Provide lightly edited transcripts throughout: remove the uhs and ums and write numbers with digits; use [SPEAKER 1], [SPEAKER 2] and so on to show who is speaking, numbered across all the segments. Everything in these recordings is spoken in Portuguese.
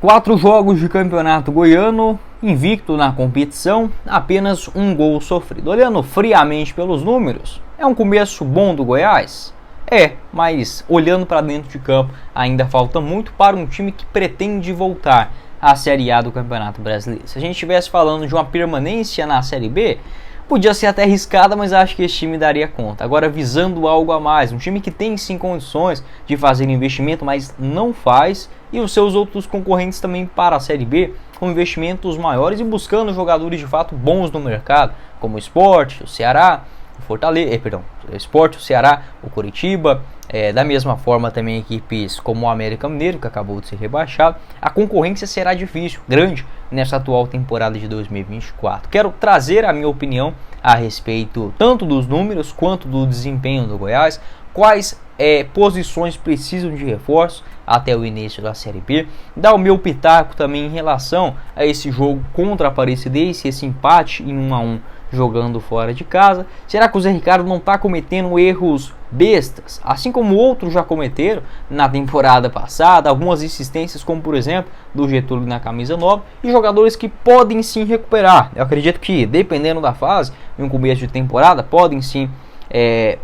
[SPEAKER 1] 4 jogos de campeonato goiano, invicto na competição, apenas um gol sofrido. Olhando friamente pelos números, é um começo bom do Goiás? Mas olhando para dentro de campo, ainda falta muito para um time que pretende voltar à Série A do Campeonato Brasileiro. Se a gente estivesse falando de uma permanência na Série B, podia ser até arriscada, mas acho que esse time daria conta. Agora, visando algo a mais, um time que tem sim condições de fazer investimento, mas não faz, e os seus outros concorrentes também para a Série B, com investimentos maiores e buscando jogadores de fato bons no mercado, como o Sport, o Ceará, o Fortaleza, o Sport, o Ceará, o Curitiba, da mesma forma também equipes como o América Mineiro, que acabou de ser rebaixado. A concorrência será difícil, grande, nessa atual temporada de 2024. Quero trazer a minha opinião a respeito tanto dos números quanto do desempenho do Goiás, quais posições precisam de reforço até o início da Série B, dar o meu pitaco também em relação a esse jogo contra a Aparecidense, esse empate em 1-1 jogando fora de casa. Será que o Zé Ricardo não está cometendo erros bestas, assim como outros já cometeram na temporada passada, algumas insistências como por exemplo do Getúlio na camisa 9, e jogadores que podem sim recuperar? Eu acredito que dependendo da fase, em um começo de temporada, podem sim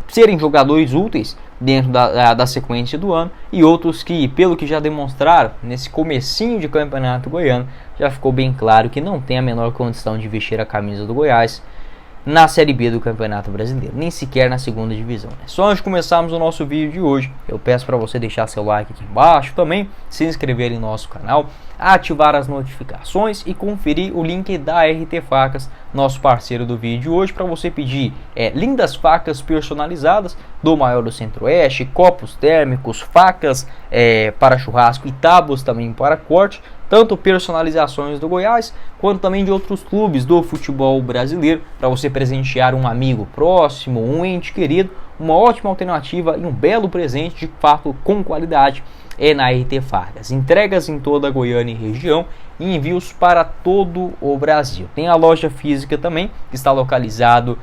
[SPEAKER 1] serem jogadores úteis dentro da sequência do ano, e outros que, pelo que já demonstraram nesse comecinho de campeonato goiano, já ficou bem claro que não tem a menor condição de vestir a camisa do Goiás na Série B do Campeonato Brasileiro, nem sequer na segunda divisão. Só antes de começarmos o nosso vídeo de hoje, eu peço para você deixar seu like aqui embaixo, também se inscrever em nosso canal, ativar as notificações e conferir o link da RT Facas, nosso parceiro do vídeo de hoje, para você pedir lindas facas personalizadas do maior do Centro-Oeste, copos térmicos, facas para churrasco e tábuas também para corte, tanto personalizações do Goiás, quanto também de outros clubes do futebol brasileiro, para você presentear um amigo próximo, um ente querido. Uma ótima alternativa e um belo presente de fato com qualidade na RT Facas. Entregas em toda a Goiânia e região e envios para todo o Brasil. Tem a loja física também, que está localizado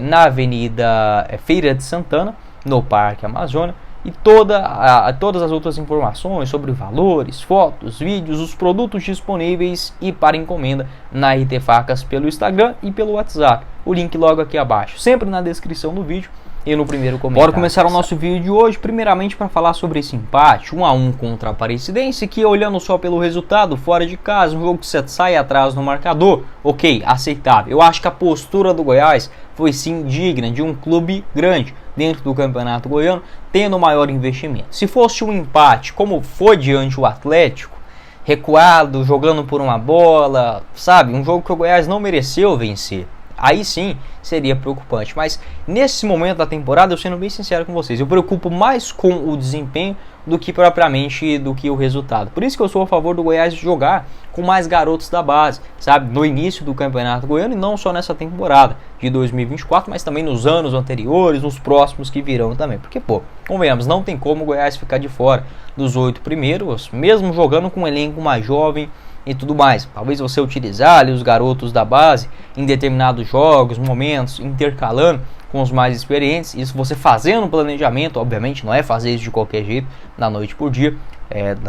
[SPEAKER 1] na Avenida Feira de Santana, no Parque Amazônia. E todas as outras informações sobre valores, fotos, vídeos, os produtos disponíveis e para encomenda na RT Facas pelo Instagram e pelo WhatsApp. O link logo aqui abaixo, sempre na descrição do vídeo e no primeiro comentário. Bora começar o nosso vídeo de hoje, primeiramente para falar sobre esse empate 1-1 contra a Aparecidense, que olhando só pelo resultado, fora de casa, um jogo que você sai atrás no marcador, ok, aceitável. Eu acho que a postura do Goiás foi sim digna de um clube grande dentro do Campeonato Goiano, tendo maior investimento. Se fosse um empate, como foi diante o Atlético, recuado, jogando por uma bola, sabe, um jogo que o Goiás não mereceu vencer, aí sim seria preocupante. Mas nesse momento da temporada, eu sendo bem sincero com vocês, eu preocupo mais com o desempenho do que propriamente do que o resultado. Por isso que eu sou a favor do Goiás jogar com mais garotos da base, sabe, no início do Campeonato Goiano, e não só nessa temporada de 2024, mas também nos anos anteriores, nos próximos que virão também. Porque, convenhamos, não tem como o Goiás ficar de fora dos 8 primeiros, mesmo jogando com um elenco mais jovem e tudo mais. Talvez você utilizar ali os garotos da base em determinados jogos, momentos, intercalando com os mais experientes. Isso você fazendo um planejamento, obviamente não é fazer isso de qualquer jeito, da noite por dia,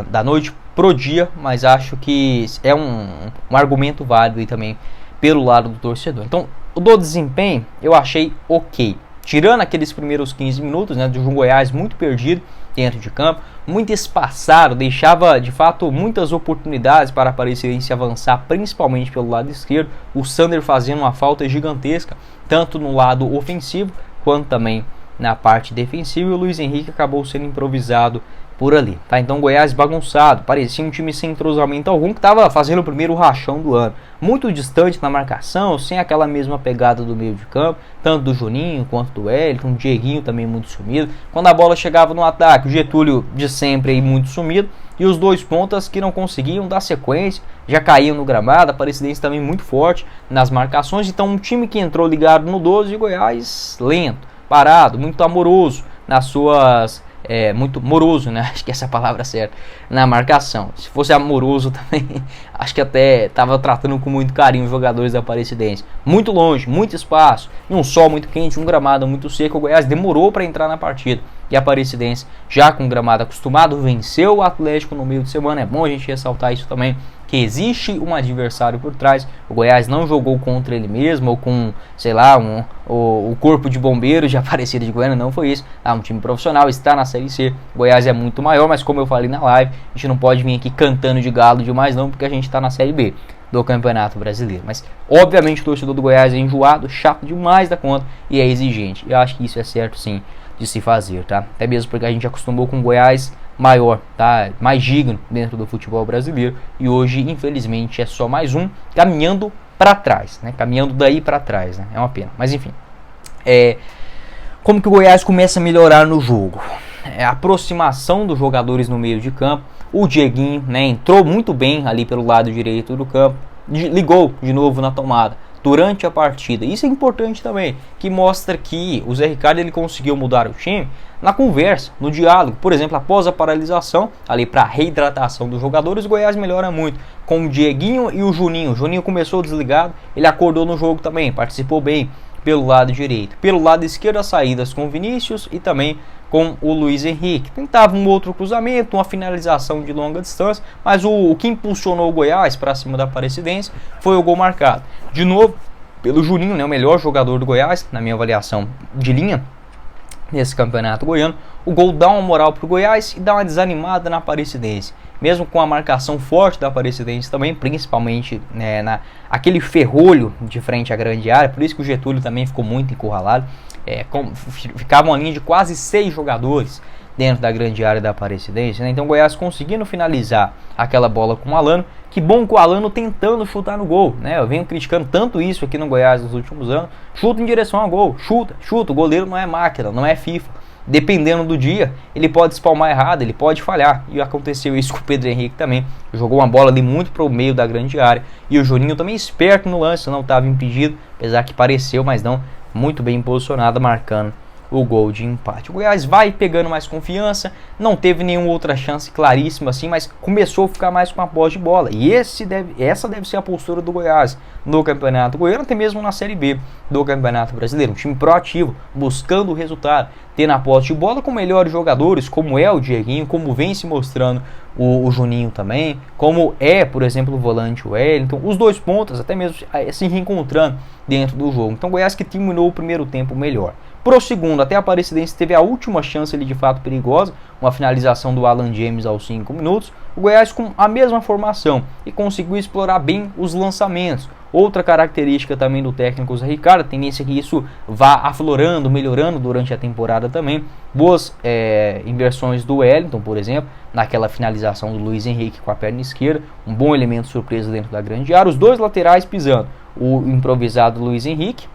[SPEAKER 1] da noite pro dia, mas acho que é um argumento válido e também pelo lado do torcedor. Então, o do desempenho eu achei ok, tirando aqueles primeiros 15 minutos, de um Goiás muito perdido dentro de campo, muito espaçado, deixava de fato muitas oportunidades para a Aparecidense avançar, principalmente pelo lado esquerdo. O Sander fazendo uma falta gigantesca, tanto no lado ofensivo quanto também na parte defensiva, e o Luiz Henrique acabou sendo improvisado por ali, tá? Então Goiás bagunçado, parecia um time sem entrosamento algum, que estava fazendo o primeiro rachão do ano, muito distante na marcação, sem aquela mesma pegada do meio de campo, tanto do Juninho quanto do Wellington, o Dieguinho também muito sumido. Quando a bola chegava no ataque, o Getúlio de sempre aí muito sumido, e os dois pontas que não conseguiam dar sequência, já caíam no gramado. A Aparecidense também muito forte nas marcações. Então um time que entrou ligado no 12, e Goiás lento, parado, muito amoroso nas suas muito moroso, né? Acho que essa é a palavra certa, na marcação. Se fosse amoroso também, acho que até estava tratando com muito carinho os jogadores da Aparecidense. Muito longe, muito espaço, um sol muito quente, um gramado muito seco. O Goiás demorou para entrar na partida. e a Aparecidense, já com gramado acostumado, venceu o Atlético no meio de semana. É bom a gente ressaltar isso também, que existe um adversário por trás. O Goiás não jogou contra ele mesmo, ou com, sei lá, o corpo de bombeiros de Aparecida de Goiânia, não foi isso. Um time profissional, está na Série C. O Goiás é muito maior, mas como eu falei na live, a gente não pode vir aqui cantando de galo demais não, porque a gente está na Série B do Campeonato Brasileiro. Mas, obviamente, o torcedor do Goiás é enjoado, chato demais da conta e é exigente. Eu acho que isso é certo, sim, de se fazer, tá? Até mesmo porque a gente acostumou com o Goiás maior, tá? Mais digno dentro do futebol brasileiro, e hoje, infelizmente, é só mais um caminhando para trás, né? Caminhando daí para trás, né? É uma pena. Mas, enfim, como que o Goiás começa a melhorar no jogo? A aproximação dos jogadores no meio de campo. O Dieguinho, né, entrou muito bem ali pelo lado direito do campo, ligou de novo na tomada durante a partida. Isso é importante também, que mostra que o Zé Ricardo ele conseguiu mudar o time na conversa, no diálogo. Por exemplo, após a paralisação, ali para reidratação dos jogadores, o Goiás melhora muito com o Dieguinho e o Juninho. O Juninho começou desligado, ele acordou no jogo também, participou bem pelo lado direito. Pelo lado esquerdo, as saídas com o Vinícius e também com o Luiz Henrique. Tentava um outro cruzamento, uma finalização de longa distância, mas o que impulsionou o Goiás para cima da Aparecidense foi o gol marcado. De novo, pelo Juninho, né, o melhor jogador do Goiás, na minha avaliação de linha, nesse campeonato goiano. O gol dá uma moral para o Goiás e dá uma desanimada na Aparecidense. Mesmo com a marcação forte da Aparecidense também, principalmente aquele ferrolho de frente à grande área, por isso que o Getúlio também ficou muito encurralado. Ficava uma linha de quase 6 jogadores dentro da grande área da Aparecidense, né? Então o Goiás conseguindo finalizar aquela bola com o Alano. Que bom com o Alano tentando chutar no gol, né? Eu venho criticando tanto isso aqui no Goiás nos últimos anos. Chuta em direção ao gol, chuta. O goleiro não é máquina, não é FIFA. Dependendo do dia, ele pode espalmar errado, ele pode falhar. E aconteceu isso com o Pedro Henrique também. Jogou uma bola ali muito pro meio da grande área. E o Juninho também esperto no lance, não estava impedido, apesar que pareceu, mas não, muito bem posicionado, marcando o gol de empate. O Goiás vai pegando mais confiança, não teve nenhuma outra chance claríssima assim, mas começou a ficar mais com a posse de bola. E essa deve ser a postura do Goiás no Campeonato Goiano, até mesmo na Série B do Campeonato Brasileiro. Um time proativo, buscando o resultado, tendo a posse de bola com melhores jogadores, como é o Dieguinho, como vem se mostrando o Juninho também, como é, por exemplo, o volante Wellington, os dois pontas até mesmo se reencontrando dentro do jogo. Então o Goiás que terminou o primeiro tempo melhor. Pro segundo, até a Aparecidense teve a última chance ali de fato perigosa, uma finalização do Alan James aos 5 minutos. O Goiás com a mesma formação e conseguiu explorar bem os lançamentos. Outra característica também do técnico Zé Ricardo, a tendência é que isso vá aflorando, melhorando durante a temporada também. Boas inversões do Wellington, por exemplo, naquela finalização do Luiz Henrique com a perna esquerda. Um bom elemento surpresa dentro da grande área. Os dois laterais pisando, o improvisado Luiz Henrique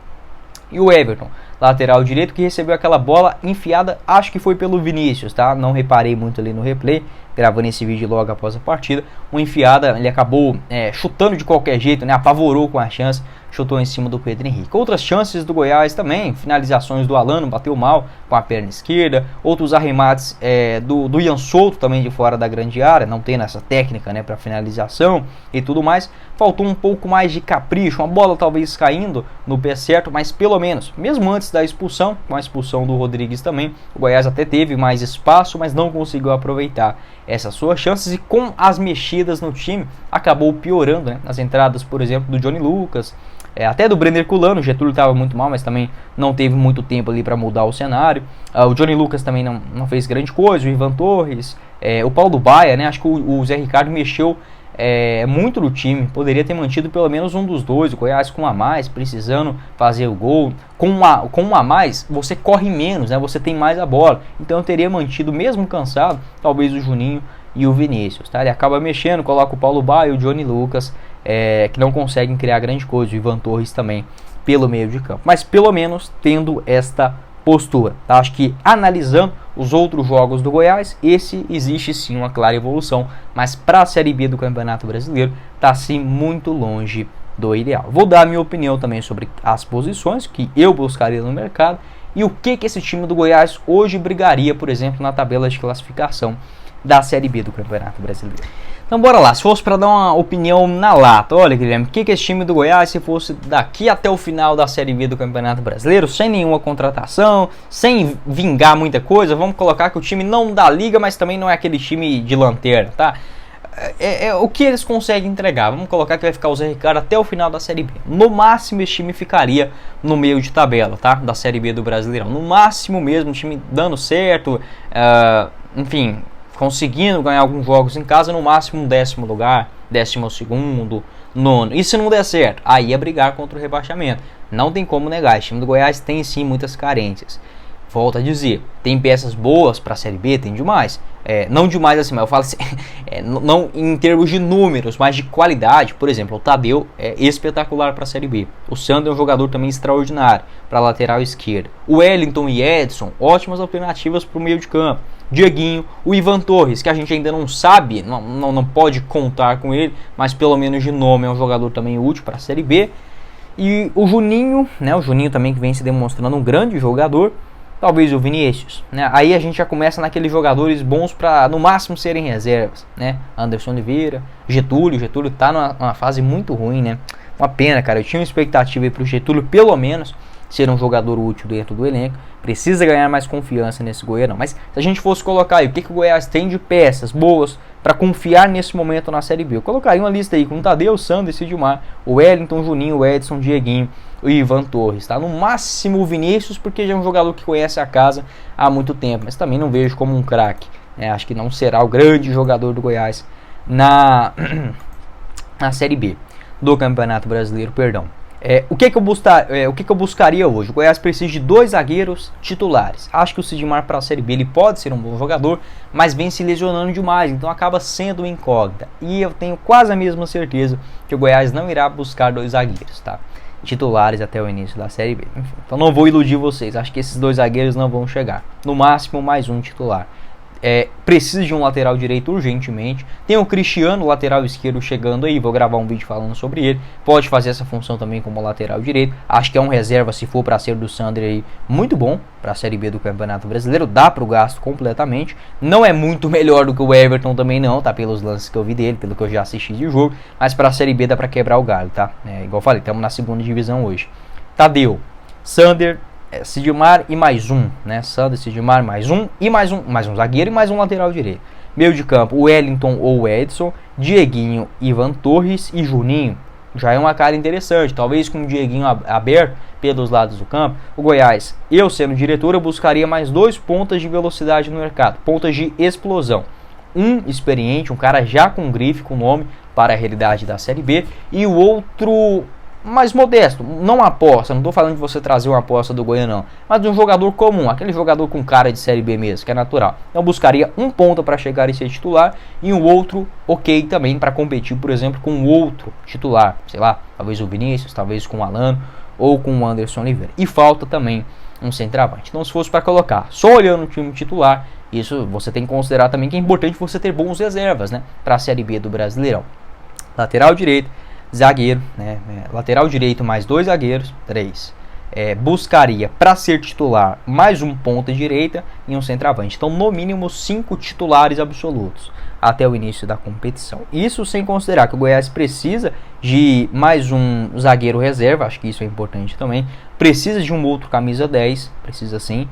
[SPEAKER 1] e o Everton, lateral direito, que recebeu aquela bola enfiada, acho que foi pelo Vinícius, tá? Não reparei muito ali no replay, gravando esse vídeo logo após a partida. Uma enfiada, ele acabou chutando de qualquer jeito, né? Apavorou com a chance, chutou em cima do Pedro Henrique. Outras chances do Goiás também, finalizações do Alano, bateu mal com a perna esquerda. Outros arremates do Ian Souto também de fora da grande área, não tendo essa técnica, né, para finalização e tudo mais. Faltou um pouco mais de capricho, uma bola talvez caindo no pé certo, mas pelo menos, mesmo antes da expulsão, com a expulsão do Rodrigues também, o Goiás até teve mais espaço, mas não conseguiu aproveitar essas suas chances, e com as mexidas no time acabou piorando, né? As entradas, por exemplo, do Johnny Lucas, até do Brenner Culano. O Getúlio estava muito mal, mas também não teve muito tempo ali para mudar o cenário. O Johnny Lucas também não fez grande coisa, o Ivan Torres, o Paulo Baia, né? Acho que o Zé Ricardo mexeu muito no time, poderia ter mantido pelo menos um dos dois. O Goiás com um a mais, precisando fazer o gol. Com um a mais, você corre menos, né? Você tem mais a bola. Então eu teria mantido, mesmo cansado, talvez o Juninho e o Vinícius, tá? Ele acaba mexendo, coloca o Paulo Baia e o Johnny Lucas, que não conseguem criar grande coisa. O Ivan Torres também pelo meio de campo. Mas pelo menos tendo esta postura, tá? Acho que analisando os outros jogos do Goiás, existe sim uma clara evolução, mas para a Série B do Campeonato Brasileiro está sim muito longe do ideal. Vou dar a minha opinião também sobre as posições que eu buscaria no mercado e o que esse time do Goiás hoje brigaria, por exemplo, na tabela de classificação da Série B do Campeonato Brasileiro. Então bora lá, se fosse para dar uma opinião na lata, olha Guilherme, o que esse time do Goiás, se fosse daqui até o final da Série B do Campeonato Brasileiro, sem nenhuma contratação, sem vingar muita coisa, vamos colocar que o time não dá liga, mas também não é aquele time de lanterna, tá? É o que eles conseguem entregar, vamos colocar que vai ficar o Zé Ricardo até o final da Série B. No máximo esse time ficaria no meio de tabela, tá? Da Série B do Brasileirão, no máximo mesmo, o time dando certo, enfim... conseguindo ganhar alguns jogos em casa, no máximo um 10º lugar, 12º, 9º. E se não der certo, aí é brigar contra o rebaixamento. Não tem como negar, esse time do Goiás tem sim muitas carências. Volto a dizer, tem peças boas para a Série B, tem demais. Não demais assim, mas eu falo assim, não em termos de números, mas de qualidade. Por exemplo, o Tadeu é espetacular para a Série B. O Sandro é um jogador também extraordinário para a lateral esquerda. O Wellington e Edson, ótimas alternativas para o meio de campo. Dieguinho, o Ivan Torres, que a gente ainda não sabe, não pode contar com ele, mas pelo menos de nome é um jogador também útil para a Série B. E o Juninho, né, o Juninho também que vem se demonstrando um grande jogador. Talvez o Vinícius, né? Aí a gente já começa naqueles jogadores bons para no máximo serem reservas, né? Anderson Oliveira, Getúlio tá numa fase muito ruim, né? Uma pena, cara, eu tinha uma expectativa aí pro Getúlio pelo menos ser um jogador útil dentro do elenco. Precisa ganhar mais confiança nesse Goiânia, mas se a gente fosse colocar aí o que o Goiás tem de peças boas para confiar nesse momento na Série B, eu colocaria uma lista aí com o Tadeu, Sandro, Sidmar, o Wellington, Juninho, o Edson, Dieguinho, o Ivan Torres, tá? No máximo o Vinícius, porque já é um jogador que conhece a casa há muito tempo, mas também não vejo como um craque, né? Acho que não será o grande jogador do Goiás na Série B do Campeonato Brasileiro, perdão. O que eu buscaria hoje? O Goiás precisa de 2 zagueiros titulares. Acho que o Sidmar para a Série B ele pode ser um bom jogador, mas vem se lesionando demais, então acaba sendo incógnita. E eu tenho quase a mesma certeza que o Goiás não irá buscar 2 zagueiros, tá? Titulares até o início da Série B. Enfim, então não vou iludir vocês, acho que esses 2 zagueiros não vão chegar. No máximo mais um titular. Precisa de um lateral direito urgentemente. Tem o Cristiano, lateral esquerdo, chegando aí. Vou gravar um vídeo falando sobre ele. Pode fazer essa função também como lateral direito. Acho que é um reserva, se for para ser do Sandro aí, muito bom para a Série B do Campeonato Brasileiro. Dá para o gasto completamente. Não é muito melhor do que o Everton também não, tá? Pelos lances que eu vi dele, pelo que eu já assisti de jogo. Mas para a Série B dá para quebrar o galho, tá? Igual eu falei, estamos na 2ª divisão hoje. Tadeu, Sander, Sidmar e mais um, né? Sander, Sidmar, mais um zagueiro e mais um lateral direito. Meio de campo, o Wellington ou o Edson, Dieguinho, Ivan Torres e Juninho. Já é uma cara interessante, talvez com o Dieguinho aberto pelos lados do campo. O Goiás, eu sendo diretor, eu buscaria mais 2 pontas de velocidade no mercado, pontas de explosão. Um experiente, um cara já com grife, com nome para a realidade da Série B, e o outro mais modesto, não aposta, não estou falando de você trazer uma aposta do Goiânia não, mas de um jogador comum, aquele jogador com cara de Série B mesmo, que é natural. Então buscaria um ponta para chegar e ser titular e um outro ok também para competir, por exemplo, com um outro titular, sei lá, talvez o Vinícius, talvez com o Alano ou com o Anderson Oliveira. E falta também um centroavante. Então se fosse para colocar só olhando o time titular, isso você tem que considerar também que é importante você ter bons reservas, né, para a Série B do Brasileirão. Lateral direito, zagueiro, né? Lateral direito mais 2 zagueiros, 3. Buscaria para ser titular mais um ponta direita e um centroavante. Então, no mínimo 5 titulares absolutos até o início da competição. Isso sem considerar que o Goiás precisa de mais um zagueiro reserva, acho que isso é importante também. Precisa de um outro camisa 10, precisa sim.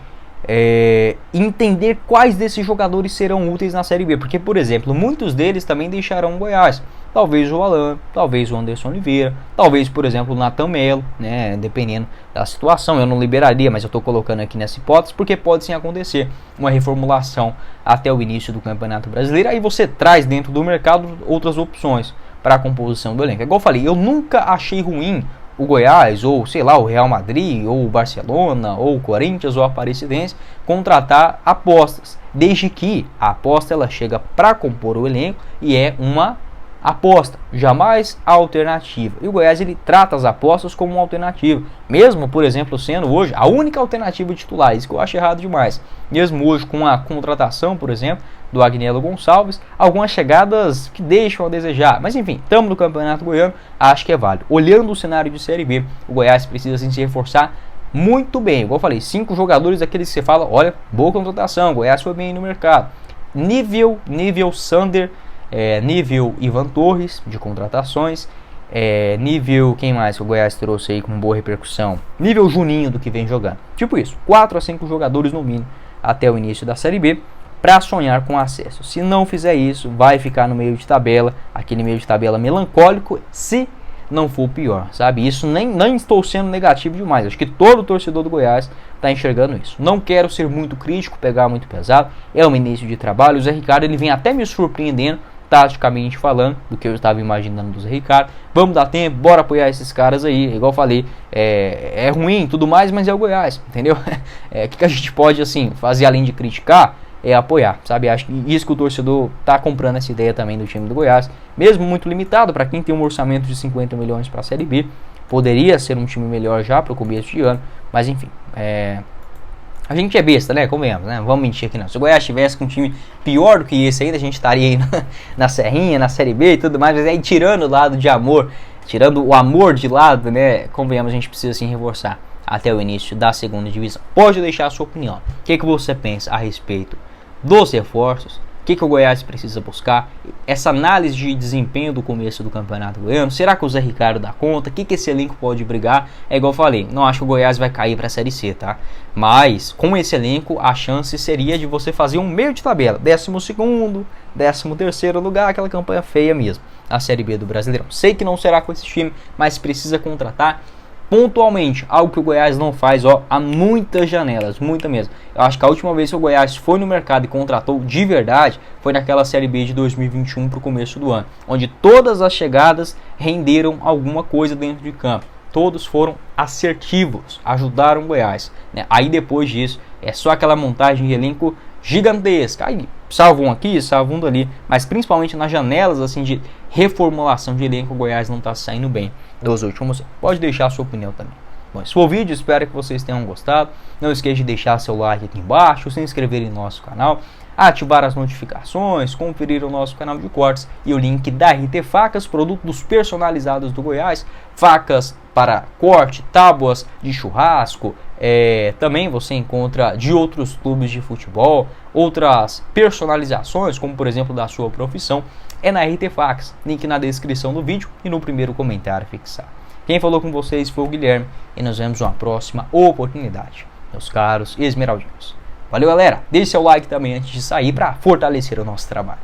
[SPEAKER 1] Entender quais desses jogadores serão úteis na Série B, porque, por exemplo, muitos deles também deixarão o Goiás. Talvez o Alano, talvez o Anderson Oliveira, talvez, por exemplo, o Nathan Melo, né? Dependendo da situação, eu não liberaria, mas eu estou colocando aqui nessa hipótese, porque pode sim acontecer uma reformulação até o início do Campeonato Brasileiro, aí você traz dentro do mercado outras opções para a composição do elenco. Igual eu falei, eu nunca achei ruim o Goiás, ou sei lá, o Real Madrid, ou o Barcelona, ou o Corinthians, ou a Aparecidense, contratar apostas, desde que a aposta ela chega para compor o elenco e é uma aposta, jamais a alternativa. E o Goiás ele trata as apostas como uma alternativa, mesmo, por exemplo, sendo hoje a única alternativa titular, isso que eu acho errado demais. Mesmo hoje com a contratação, por exemplo, do Agnello Gonçalves, algumas chegadas que deixam a desejar, mas enfim, estamos no Campeonato Goiano, acho que é válido. Olhando o cenário de Série B, o Goiás precisa sim se reforçar muito bem, igual eu falei, 5 jogadores aqueles que você fala, olha, boa contratação, o Goiás foi bem no mercado. Nível Sander, nível Ivan Torres de contratações, nível, quem mais que o Goiás trouxe aí com boa repercussão, nível Juninho do que vem jogando, tipo isso, 4 a 5 jogadores no mínimo até o início da Série B, para sonhar com acesso. Se não fizer isso, vai ficar no meio de tabela, aquele meio de tabela melancólico, se não for pior, sabe? Isso nem estou sendo negativo demais, acho que todo torcedor do Goiás está enxergando isso. Não quero ser muito crítico, pegar muito pesado, é um início de trabalho, o Zé Ricardo ele vem até me surpreendendo, taticamente falando, do que eu estava imaginando do Zé Ricardo. Vamos dar tempo, bora apoiar esses caras aí, igual eu falei, é ruim e tudo mais, mas é o Goiás, entendeu? O que a gente pode, assim, fazer além de criticar, é apoiar, sabe? Acho que isso que o torcedor tá comprando essa ideia também do time do Goiás, mesmo muito limitado, para quem tem um orçamento de 50 milhões para a Série B, poderia ser um time melhor já para o começo de ano, mas enfim, a gente é besta, né? Convenhamos, né? Vamos mentir aqui não. Se o Goiás tivesse com um time pior do que esse ainda, a gente estaria aí na Serrinha, na Série B e tudo mais, mas aí tirando o lado de amor, tirando o amor de lado, né? Convenhamos, a gente precisa sim reforçar até o início da segunda divisão. Pode deixar a sua opinião. O que você pensa a respeito dos reforços? O que o Goiás precisa buscar? Essa análise de desempenho do começo do campeonato goiano, será que o Zé Ricardo dá conta? O que esse elenco pode brigar? É igual eu falei, não acho que o Goiás vai cair para a Série C, tá? Mas com esse elenco a chance seria de você fazer um meio de tabela, 12º, 13º lugar, aquela campanha feia mesmo, a Série B do Brasileirão. Sei que não será com esse time, mas precisa contratar pontualmente, algo que o Goiás não faz há muitas janelas, muita mesmo. Eu acho que a última vez que o Goiás foi no mercado e contratou de verdade foi naquela Série B de 2021 para o começo do ano, onde todas as chegadas renderam alguma coisa dentro de campo. Todos foram assertivos, ajudaram o Goiás, né? Aí depois disso é só aquela montagem de elenco gigantesca. Aí salva um aqui, salva um dali, mas principalmente nas janelas assim de reformulação de elenco, o Goiás não está saindo bem dos últimos. Pode deixar a sua opinião também. Bom, esse foi o vídeo, espero que vocês tenham gostado. Não esqueça de deixar seu like aqui embaixo, se inscrever em nosso canal, ativar as notificações, conferir o nosso canal de cortes e o link da RT Facas, produtos personalizados do Goiás, facas para corte, tábuas de churrasco, também você encontra de outros clubes de futebol, outras personalizações, como por exemplo da sua profissão, é na RT Facas, link na descrição do vídeo e no primeiro comentário fixado. Quem falou com vocês foi o Guilherme e nos vemos numa próxima oportunidade, meus caros esmeraldinhos. Valeu, galera, deixe seu like também antes de sair para fortalecer o nosso trabalho.